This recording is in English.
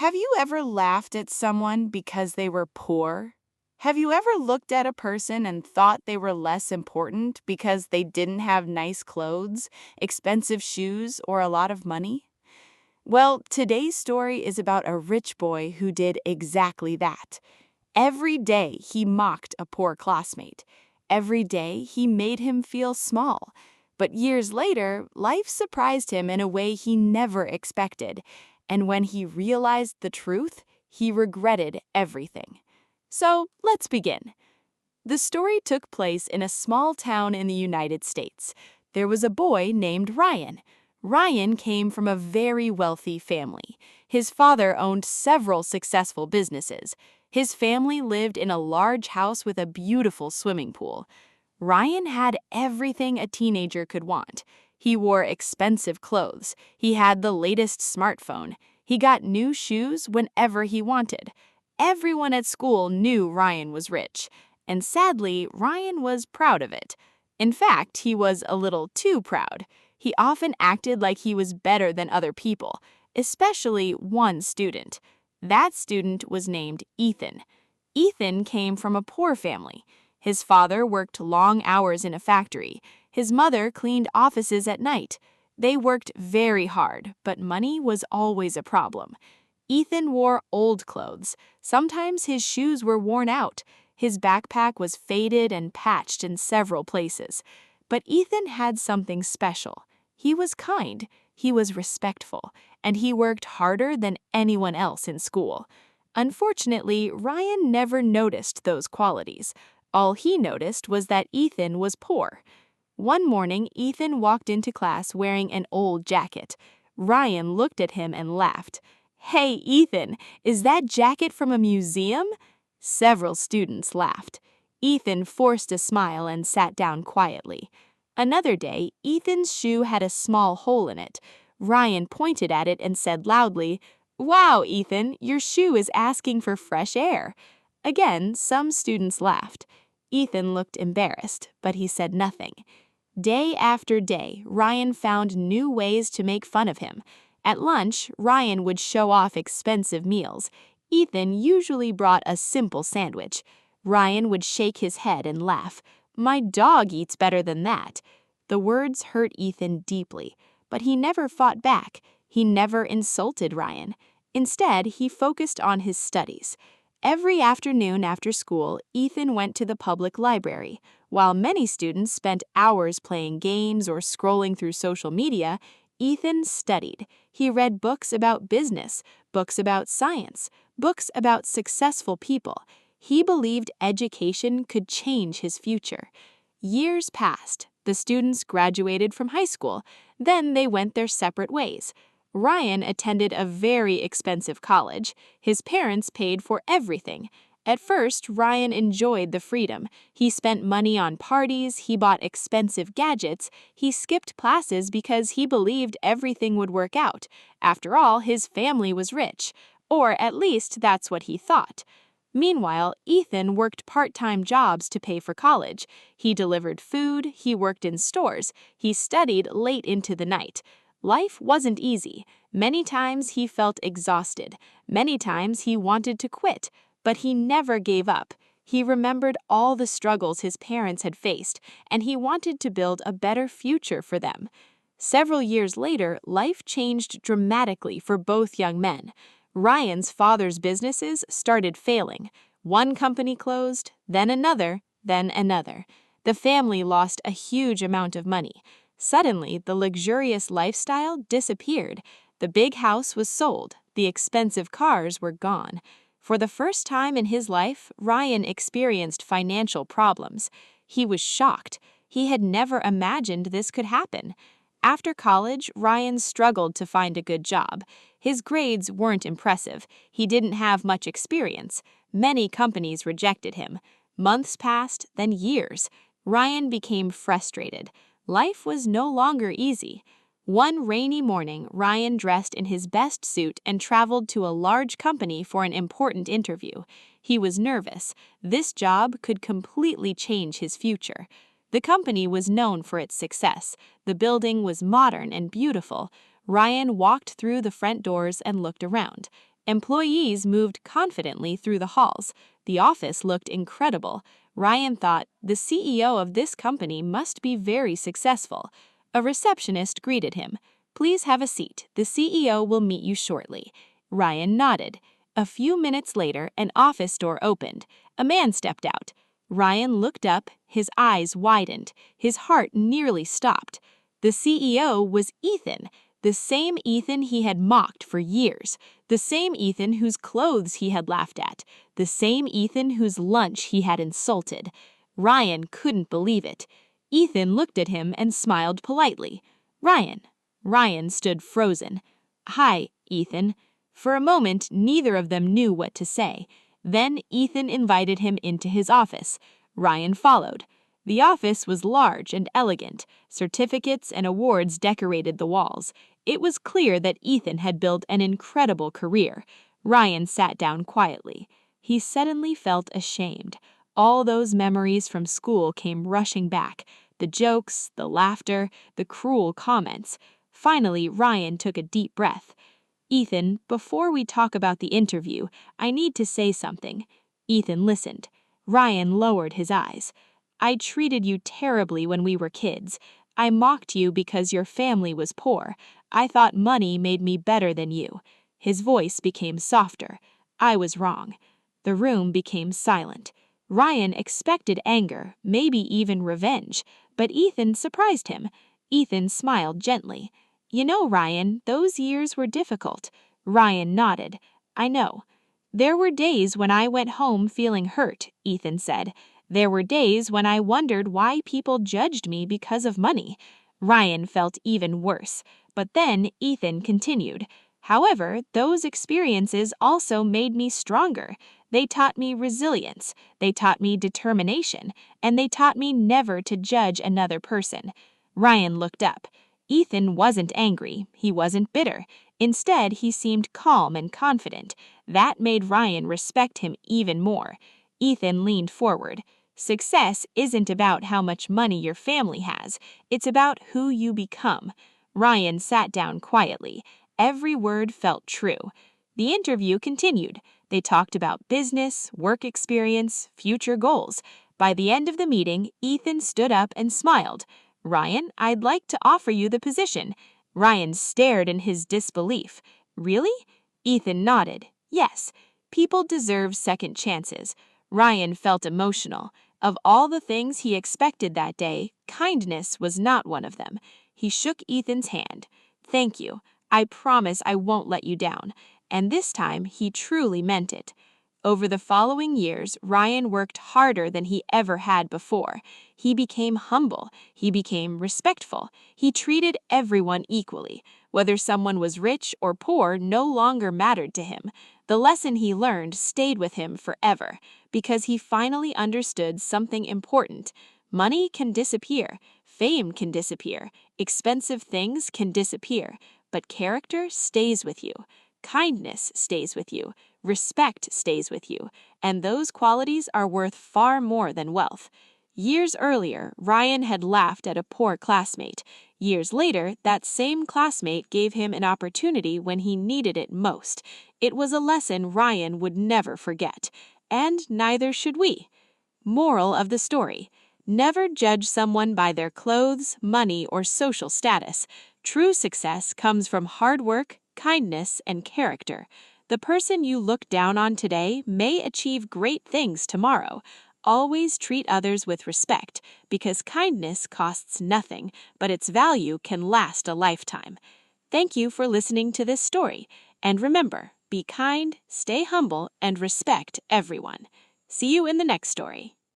Have you ever laughed at someone because they were poor? Have you ever looked at a person and thought they were less important because they didn't have nice clothes, expensive shoes, or a lot of money? Well, today's story is about a rich boy who did exactly that. Every day he mocked a poor classmate. Every day he made him feel small. But years later, life surprised him in a way he never expected. And when he realized the truth, he regretted everything. So let's begin. The story took place in a small town in the United States. There was a boy named Ryan. Ryan came from a very wealthy family. His father owned several successful businesses. His family lived in a large house with a beautiful swimming pool. Ryan had everything a teenager could want. He wore expensive clothes. He had the latest smartphone. He got new shoes whenever he wanted. Everyone at school knew Ryan was rich. And sadly, Ryan was proud of it. In fact, he was a little too proud. He often acted like he was better than other people, especially one student. That student was named Ethan. Ethan came from a poor family. His father worked long hours in a factory. His mother cleaned offices at night. They worked very hard, but money was always a problem. Ethan wore old clothes. Sometimes his shoes were worn out. His backpack was faded and patched in several places. But Ethan had something special. He was kind, he was respectful, and he worked harder than anyone else in school. Unfortunately, Ryan never noticed those qualities. All he noticed was that Ethan was poor. One morning, Ethan walked into class wearing an old jacket. Ryan looked at him and laughed. "Hey, Ethan, is that jacket from a museum?" Several students laughed. Ethan forced a smile and sat down quietly. Another day, Ethan's shoe had a small hole in it. Ryan pointed at it and said loudly, "Wow, Ethan, your shoe is asking for fresh air." Again, some students laughed. Ethan looked embarrassed, but he said nothing. Day after day, Ryan found new ways to make fun of him. At lunch, Ryan would show off expensive meals. Ethan usually brought a simple sandwich. Ryan would shake his head and laugh. "My dog eats better than that." The words hurt Ethan deeply, but he never fought back. He never insulted Ryan. Instead, he focused on his studies. Every afternoon after school, Ethan went to the public library. While many students spent hours playing games or scrolling through social media, Ethan studied. He read books about business, books about science, books about successful people. He believed education could change his future. Years passed. The students graduated from high school. Then they went their separate ways. Ryan attended a very expensive college. His parents paid for everything. At first, Ryan enjoyed the freedom. He spent money on parties, he bought expensive gadgets, he skipped classes because he believed everything would work out. After all, his family was rich. Or at least that's what he thought. Meanwhile, Ethan worked part-time jobs to pay for college. He delivered food, he worked in stores, he studied late into the night. Life wasn't easy. Many times he felt exhausted. Many times he wanted to quit, but he never gave up. He remembered all the struggles his parents had faced, and he wanted to build a better future for them. Several years later, life changed dramatically for both young men. Ryan's father's businesses started failing. One company closed, then another, then another. The family lost a huge amount of money. Suddenly, the luxurious lifestyle disappeared. The big house was sold. The expensive cars were gone. For the first time in his life, Ryan experienced financial problems. He was shocked. He had never imagined this could happen. After college, Ryan struggled to find a good job. His grades weren't impressive. He didn't have much experience. Many companies rejected him. Months passed, then years. Ryan became frustrated. Life was no longer easy. One rainy morning, Ryan dressed in his best suit and traveled to a large company for an important interview. He was nervous. This job could completely change his future. The company was known for its success. The building was modern and beautiful. Ryan walked through the front doors and looked around. Employees moved confidently through the halls. The office looked incredible. Ryan thought, the CEO of this company must be very successful. A receptionist greeted him. Please have a seat. The CEO will meet you shortly. Ryan nodded. A few minutes later, an office door opened. A man stepped out. Ryan looked up, his eyes widened. His heart nearly stopped. The CEO was Ethan, the same Ethan he had mocked for years, the same Ethan whose clothes he had laughed at, the same Ethan whose lunch he had insulted. Ryan couldn't believe it. Ethan looked at him and smiled politely. Ryan. Ryan stood frozen. Hi, Ethan. For a moment, neither of them knew what to say. Then Ethan invited him into his office. Ryan followed. The office was large and elegant. Certificates and awards decorated the walls. It was clear that Ethan had built an incredible career. Ryan sat down quietly. He suddenly felt ashamed. All those memories from school came rushing back. The jokes, the laughter, the cruel comments. Finally, Ryan took a deep breath. Ethan, before we talk about the interview, I need to say something. Ethan listened. Ryan lowered his eyes. I treated you terribly when we were kids. I mocked you because your family was poor. I thought money made me better than you. His voice became softer. I was wrong. The room became silent. Ryan expected anger, maybe even revenge, but Ethan surprised him. Ethan smiled gently. You know, Ryan, those years were difficult. Ryan nodded. I know. There were days when I went home feeling hurt, Ethan said. There were days when I wondered why people judged me because of money. Ryan felt even worse. But then Ethan continued. However, those experiences also made me stronger. They taught me resilience. They taught me determination. And they taught me never to judge another person. Ryan looked up. Ethan wasn't angry. He wasn't bitter. Instead, he seemed calm and confident. That made Ryan respect him even more. Ethan leaned forward. Success isn't about how much money your family has. It's about who you become. Ryan sat down quietly. Every word felt true. The interview continued. They talked about business, work experience, future goals. By the end of the meeting, Ethan stood up and smiled. Ryan, I'd like to offer you the position. Ryan stared in his disbelief. Really? Ethan nodded. Yes. People deserve second chances. Ryan felt emotional. Of all the things he expected that day, kindness was not one of them. He shook Ethan's hand. Thank you. I promise I won't let you down. And this time, he truly meant it. Over the following years, Ryan worked harder than he ever had before. He became humble. He became respectful. He treated everyone equally. Whether someone was rich or poor no longer mattered to him. The lesson he learned stayed with him forever, because he finally understood something important. Money can disappear. Fame can disappear. Expensive things can disappear. But character stays with you. Kindness stays with you. Respect stays with you, and those qualities are worth far more than wealth. Years earlier, Ryan had laughed at a poor classmate. Years later, that same classmate gave him an opportunity when he needed it most. It was a lesson Ryan would never forget, and neither should we. Moral of the story: never judge someone by their clothes, money, or social status. True success comes from hard work, kindness, and character. The person you look down on today may achieve great things tomorrow. Always treat others with respect, because kindness costs nothing, but its value can last a lifetime. Thank you for listening to this story, and remember, be kind, stay humble, and respect everyone. See you in the next story.